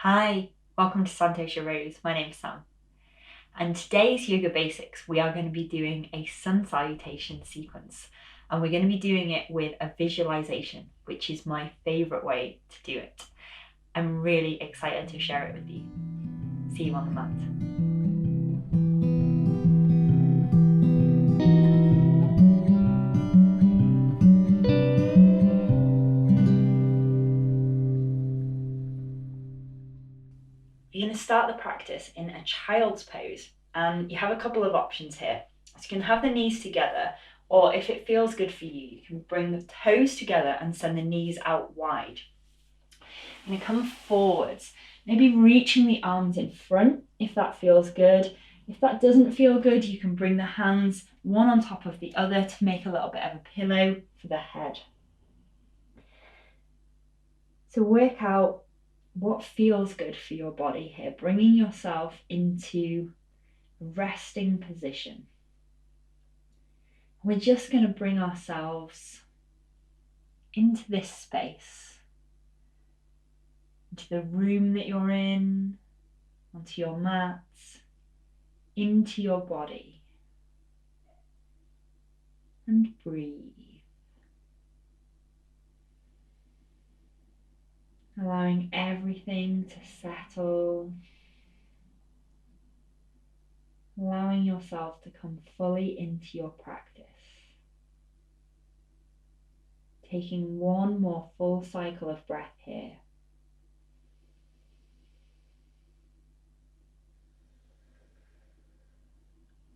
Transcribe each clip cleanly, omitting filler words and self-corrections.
Hi, welcome to Santosha Rose. My name's Sam. And today's Yoga Basics, we are going to be doing a sun salutation sequence. And we're going to be doing it with a visualization, which is my favourite way to do it. I'm really excited to share it with you. See you on the mat. You're going to start the practice in a child's pose, and you have a couple of options here. So you can have the knees together, or if it feels good for you, you can bring the toes together and send the knees out wide. You're going to come forwards, maybe reaching the arms in front if that feels good. If that doesn't feel good, you can bring the hands one on top of the other to make a little bit of a pillow for the head. So work out what feels good for your body here, bringing yourself into a resting position. We're just going to bring ourselves into this space, into the room that you're in, onto your mats, into your body, and breathe. Allowing everything to settle, allowing yourself to come fully into your practice. Taking one more full cycle of breath here.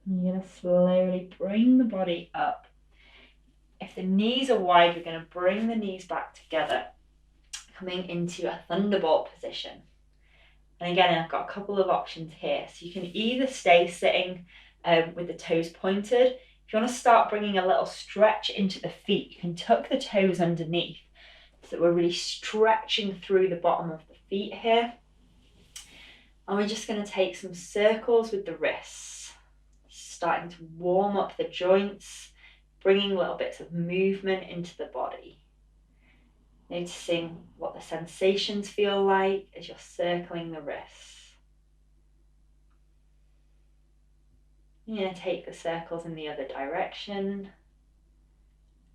And you're going to slowly bring the body up. If the knees are wide, we're going to bring the knees back together, coming into a thunderbolt position. And again, I've got a couple of options here. So you can either stay sitting with the toes pointed. If you want to start bringing a little stretch into the feet, you can tuck the toes underneath so that we're really stretching through the bottom of the feet here. And we're just going to take some circles with the wrists, starting to warm up the joints, bringing little bits of movement into the body. Noticing what the sensations feel like as you're circling the wrists. You're going to take the circles in the other direction.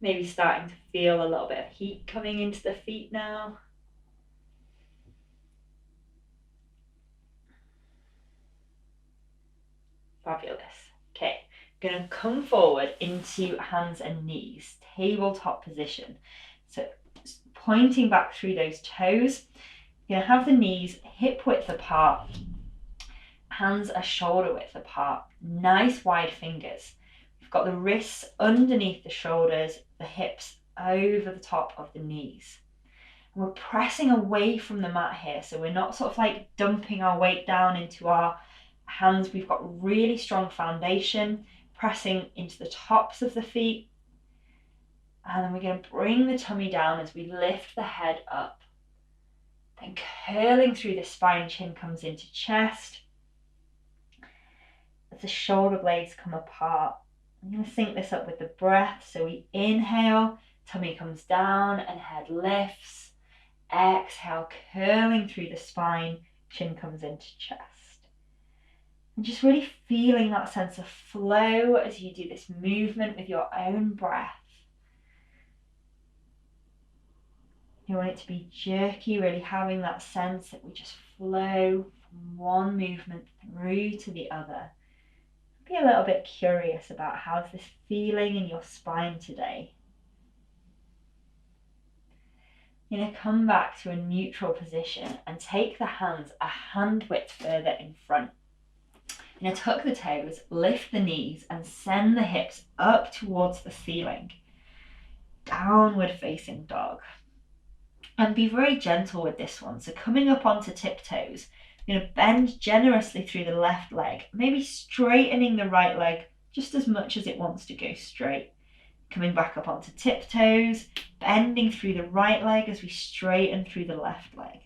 Maybe starting to feel a little bit of heat coming into the feet now. Fabulous. Okay, I'm going to come forward into hands and knees, tabletop position. So pointing back through those toes. You're going to have the knees hip width apart, hands are shoulder width apart, nice wide fingers. We've got the wrists underneath the shoulders, the hips over the top of the knees. And we're pressing away from the mat here, so we're not sort of like dumping our weight down into our hands. We've got really strong foundation, pressing into the tops of the feet. And then we're going to bring the tummy down as we lift the head up. Then curling through the spine, chin comes into chest. As the shoulder blades come apart, I'm going to sync this up with the breath. So we inhale, tummy comes down and head lifts. Exhale, curling through the spine, chin comes into chest. And just really feeling that sense of flow as you do this movement with your own breath. You want it to be jerky, really having that sense that we just flow from one movement through to the other. Be a little bit curious about how's this feeling in your spine today. You're going to come back to a neutral position and take the hands a hand width further in front. You're going to tuck the toes, lift the knees and send the hips up towards the ceiling. Downward facing dog. And be very gentle with this one. So coming up onto tiptoes, you're going to bend generously through the left leg, maybe straightening the right leg just as much as it wants to go straight. Coming back up onto tiptoes, bending through the right leg as we straighten through the left leg.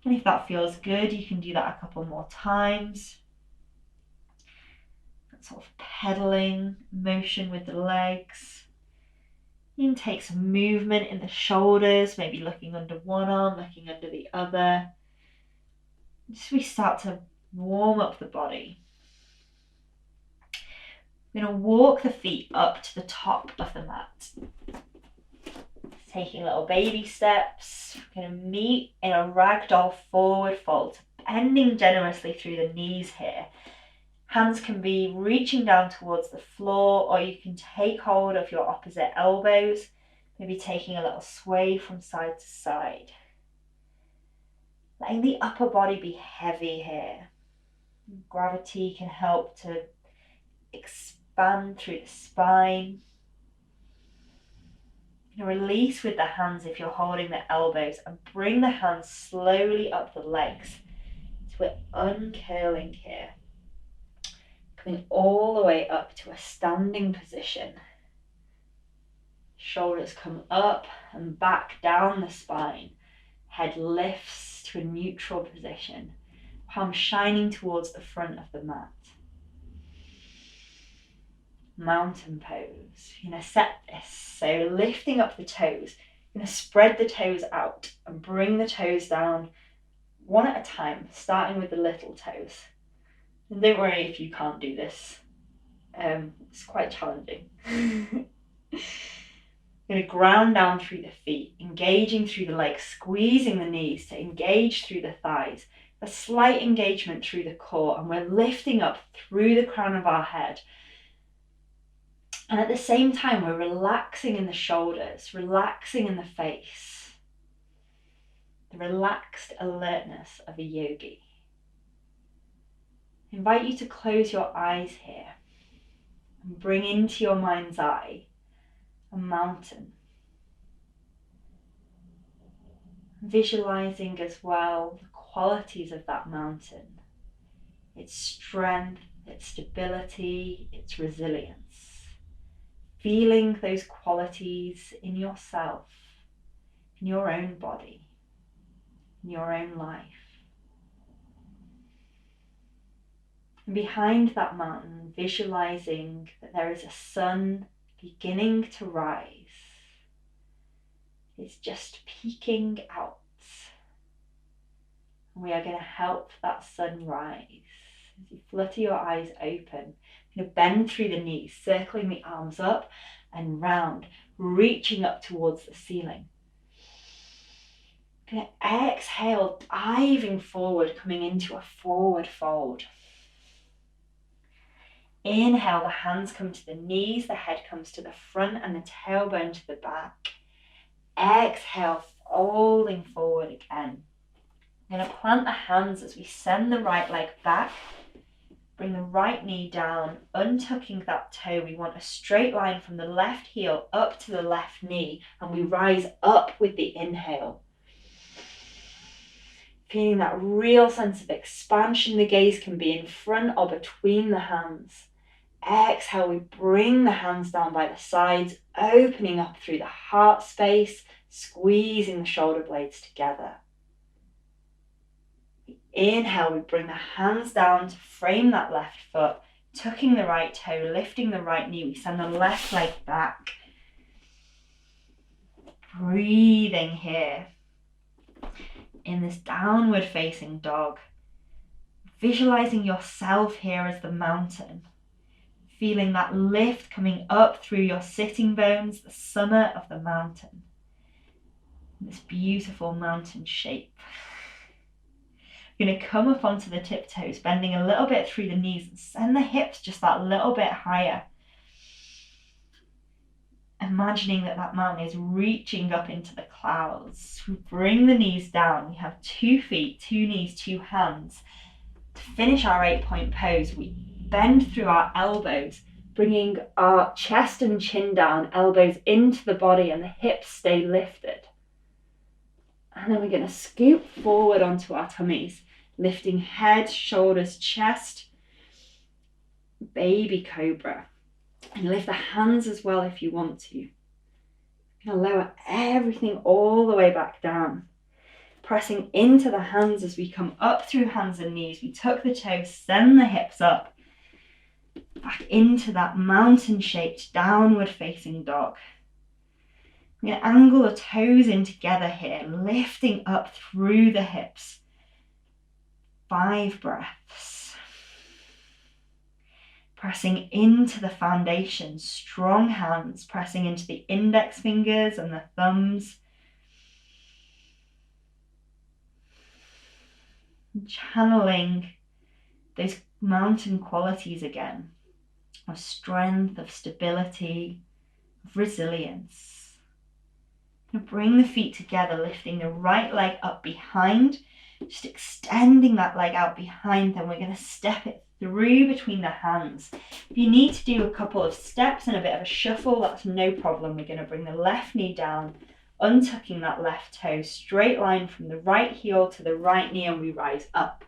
And if that feels good, you can do that a couple more times. That sort of pedaling motion with the legs. You can take some movement in the shoulders, maybe looking under one arm, looking under the other. Just we start to warm up the body. We're going to walk the feet up to the top of the mat. Taking little baby steps. We're going to meet in a ragdoll forward fold, bending generously through the knees here. Hands can be reaching down towards the floor, or you can take hold of your opposite elbows, maybe taking a little sway from side to side. Letting the upper body be heavy here. Gravity can help to expand through the spine. You can release with the hands if you're holding the elbows, and bring the hands slowly up the legs. So we're uncurling here. Coming all the way up to a standing position. Shoulders come up and back down the spine. Head lifts to a neutral position. Palms shining towards the front of the mat. Mountain pose. You're going to set this. So lifting up the toes. You're going to spread the toes out and bring the toes down one at a time, starting with the little toes. And don't worry if you can't do this. It's quite challenging. You're going to ground down through the feet, engaging through the legs, squeezing the knees to engage through the thighs. A slight engagement through the core, and we're lifting up through the crown of our head. And at the same time, we're relaxing in the shoulders, relaxing in the face. The relaxed alertness of a yogi. I invite you to close your eyes here and bring into your mind's eye a mountain. Visualizing as well the qualities of that mountain, its strength, its stability, its resilience. Feeling those qualities in yourself, in your own body, in your own life. And behind that mountain, visualizing that there is a sun beginning to rise. It's just peeking out. And we are going to help that sun rise. As you flutter your eyes open, you're going to bend through the knees, circling the arms up and round, reaching up towards the ceiling. You're going to exhale, diving forward, coming into a forward fold. Inhale, the hands come to the knees, the head comes to the front and the tailbone to the back. Exhale, folding forward again. I'm going to plant the hands as we send the right leg back. Bring the right knee down, untucking that toe. We want a straight line from the left heel up to the left knee, and we rise up with the inhale. Feeling that real sense of expansion. The gaze can be in front or between the hands. Exhale, we bring the hands down by the sides, opening up through the heart space, squeezing the shoulder blades together. Inhale, we bring the hands down to frame that left foot, tucking the right toe, lifting the right knee. We send the left leg back. Breathing here in this downward facing dog. Visualizing yourself here as the mountain. Feeling that lift coming up through your sitting bones, the summit of the mountain. This beautiful mountain shape. You're going to come up onto the tiptoes, bending a little bit through the knees and send the hips just that little bit higher. Imagining that that mountain is reaching up into the clouds. We bring the knees down. We have 2 feet, 2 knees, 2 hands. To finish our 8-point pose, we bend through our elbows, bringing our chest and chin down, elbows into the body, and the hips stay lifted. And then we're going to scoop forward onto our tummies, lifting head, shoulders, chest, baby cobra. And lift the hands as well if you want to. You're going to lower everything all the way back down. Pressing into the hands as we come up through hands and knees. We tuck the toes, send the hips up. Back into that mountain-shaped downward facing dog. We're going to angle the toes in together here, lifting up through the hips. 5 breaths. Pressing into the foundation, strong hands, pressing into the index fingers and the thumbs. Channeling those mountain qualities again, of strength, of stability, of resilience. Bring the feet together, lifting the right leg up behind, just extending that leg out behind. Then we're going to step it through between the hands. If you need to do a couple of steps and a bit of a shuffle, that's no problem. We're going to bring the left knee down, untucking that left toe, straight line from the right heel to the right knee, and we rise up.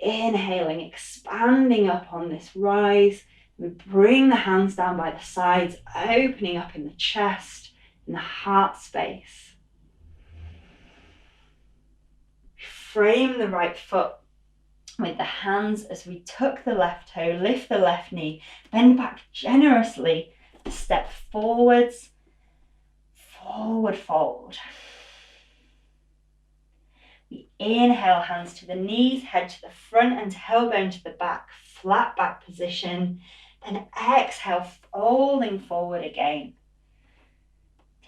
Inhaling, expanding up on this rise. We bring the hands down by the sides, opening up in the chest, in the heart space. Frame the right foot with the hands as we tuck the left toe, lift the left knee, bend back generously, step forwards, forward fold. We inhale, hands to the knees, head to the front and tailbone to the back, flat back position. Then exhale, folding forward again.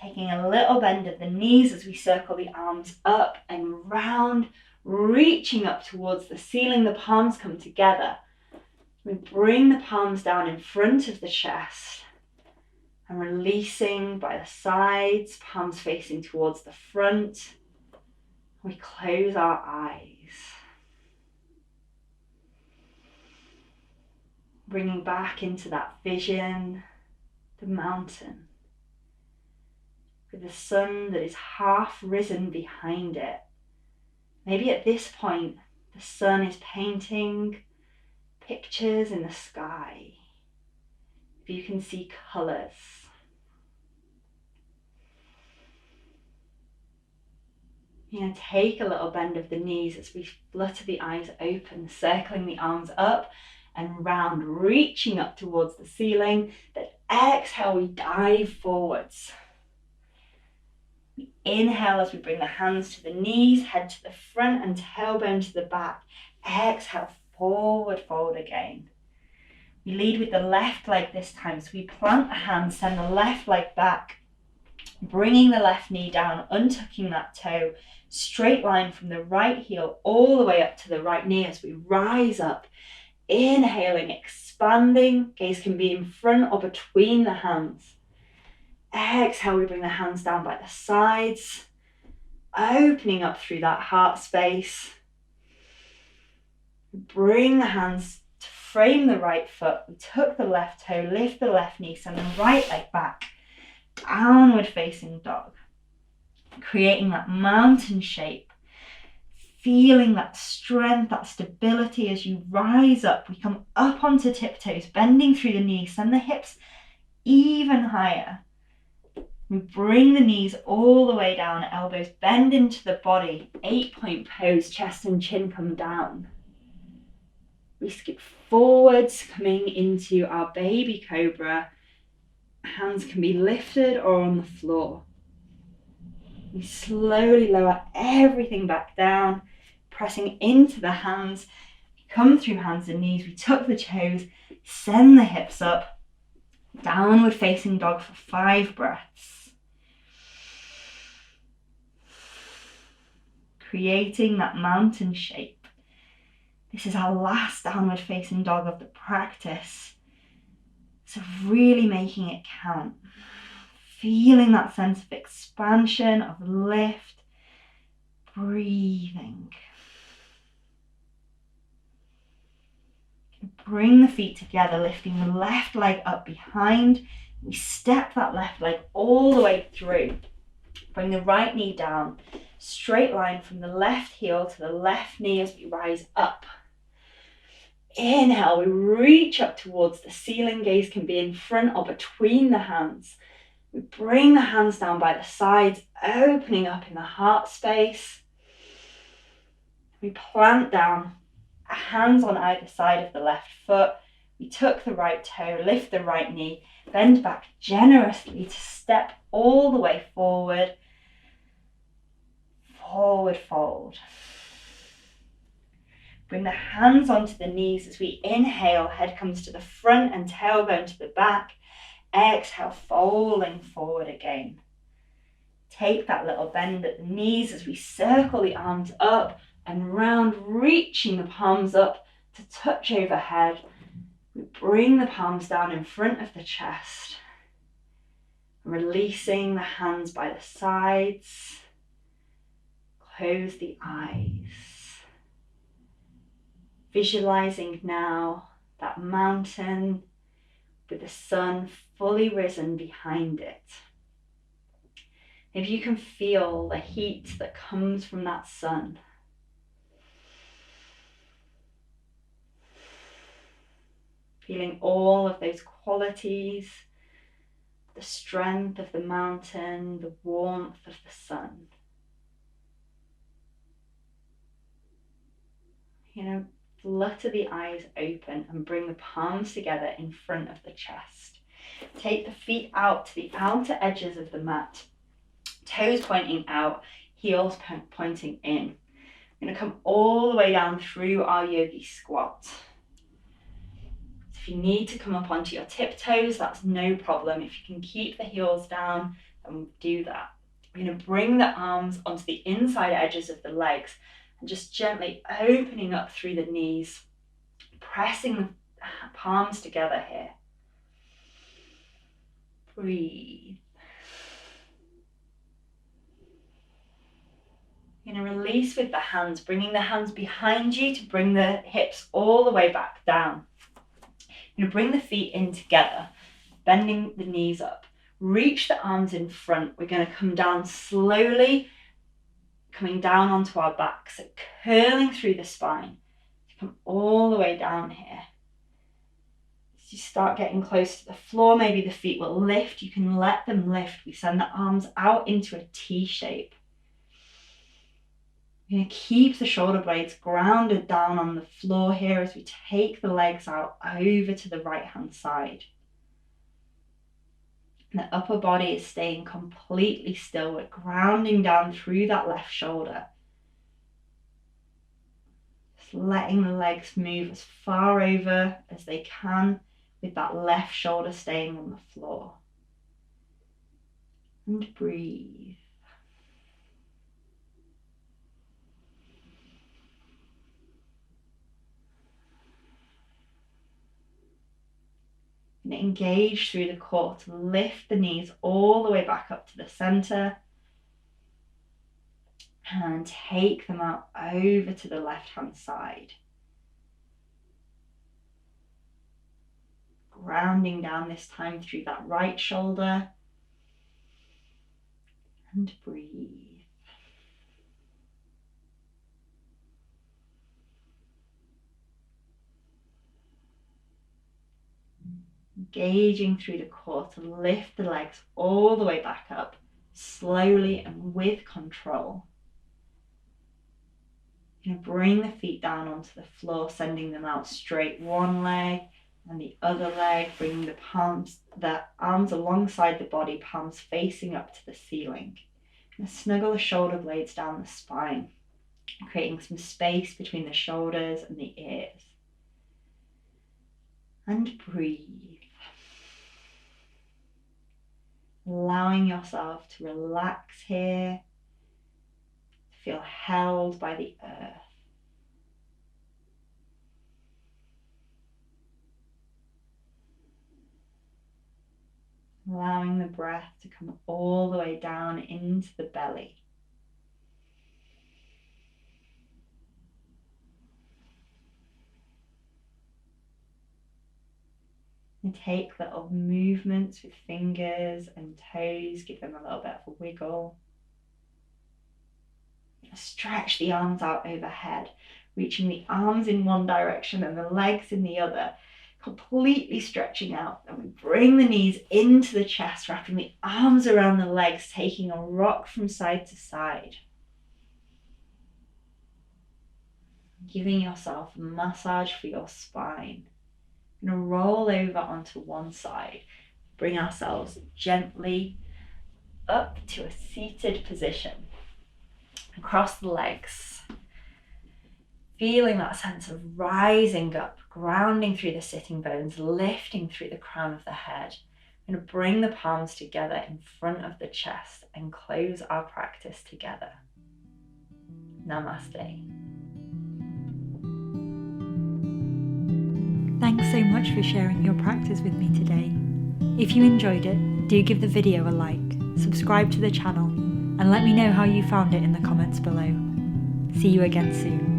Taking a little bend of the knees as we circle the arms up and round, reaching up towards the ceiling. The palms come together. We bring the palms down in front of the chest and releasing by the sides, palms facing towards the front. We close our eyes. Bringing back into that vision, the mountain, with the sun that is half risen behind it. Maybe at this point, the sun is painting pictures in the sky. If you can see colours. You're going to take a little bend of the knees as we flutter the eyes open, circling the arms up and round, reaching up towards the ceiling. Then exhale, we dive forwards. We inhale as we bring the hands to the knees, head to the front and tailbone to the back. Exhale, forward fold again. We lead with the left leg this time, so we plant the hands, send the left leg back, bringing the left knee down, untucking that toe, straight line from the right heel all the way up to the right knee as we rise up. Inhaling, expanding, gaze can be in front or between the hands. Exhale, we bring the hands down by the sides, opening up through that heart space. Bring the hands to frame the right foot. We tuck the left toe, lift the left knee, send the right leg back, downward facing dog. Creating that mountain shape. Feeling that strength, that stability as you rise up. We come up onto tiptoes, bending through the knees, send the hips even higher. We bring the knees all the way down, elbows bend into the body, 8-point pose, chest and chin come down. We skip forwards, coming into our baby cobra. Hands can be lifted or on the floor. We slowly lower everything back down, pressing into the hands. We come through hands and knees, we tuck the toes, send the hips up, downward facing dog for 5 breaths. Creating that mountain shape. This is our last downward facing dog of the practice. So really making it count. Feeling that sense of expansion, of lift, breathing. Bring the feet together, lifting the left leg up behind. We step that left leg all the way through. Bring the right knee down, straight line from the left heel to the left knee as we rise up. Inhale, we reach up towards the ceiling. Gaze can be in front or between the hands. We bring the hands down by the sides, opening up in the heart space. We plant down, hands on either side of the left foot. We tuck the right toe, lift the right knee, bend back generously to step all the way forward. Forward fold. Bring the hands onto the knees as we inhale, head comes to the front and tailbone to the back. Exhale, folding forward again. Take that little bend at the knees as we circle the arms up and round, reaching the palms up to touch overhead. We bring the palms down in front of the chest, releasing the hands by the sides. Close the eyes. Visualizing now that mountain with the sun fully risen behind it. If you can feel the heat that comes from that sun, feeling all of those qualities, the strength of the mountain, the warmth of the sun. Flutter the eyes open and bring the palms together in front of the chest. Take the feet out to the outer edges of the mat. Toes pointing out, heels pointing in. We're going to come all the way down through our yogi squat. If you need to come up onto your tiptoes, that's no problem. If you can keep the heels down, then do that. We're going to bring the arms onto the inside edges of the legs and just gently opening up through the knees, pressing the palms together here. Breathe. You're going to release with the hands, bringing the hands behind you to bring the hips all the way back down. You're going to bring the feet in together, bending the knees up. Reach the arms in front. We're going to come down slowly, coming down onto our back, so curling through the spine. Come all the way down here. As you start getting close to the floor, maybe the feet will lift. You can let them lift. We send the arms out into a T shape. We're going to keep the shoulder blades grounded down on the floor here as we take the legs out over to the right hand side. And the upper body is staying completely still. We're grounding down through that left shoulder. Just letting the legs move as far over as they can with that left shoulder staying on the floor. And breathe. And engage through the core to lift the knees all the way back up to the center. And take them out over to the left hand side. Grounding down this time through that right shoulder. And breathe. Engaging through the core to lift the legs all the way back up, slowly and with control. You're going to bring the feet down onto the floor, sending them out straight, one leg and the other leg, bringing the arms alongside the body, palms facing up to the ceiling. You're going to snuggle the shoulder blades down the spine, creating some space between the shoulders and the ears. And breathe. Allowing yourself to relax here, feel held by the earth. Allowing the breath to come all the way down into the belly. And take little movements with fingers and toes, give them a little bit of a wiggle. Stretch the arms out overhead, reaching the arms in one direction and the legs in the other, completely stretching out. And we bring the knees into the chest, wrapping the arms around the legs, taking a rock from side to side. Giving yourself a massage for your spine. We're going to roll over onto one side, bring ourselves gently up to a seated position. Across the legs. feeling that sense of rising up, grounding through the sitting bones, lifting through the crown of the head. I'm going to bring the palms together in front of the chest and close our practice together. Namaste. Thanks so much for sharing your practice with me today. If you enjoyed it, do give the video a like, subscribe to the channel, and let me know how you found it in the comments below. See you again soon.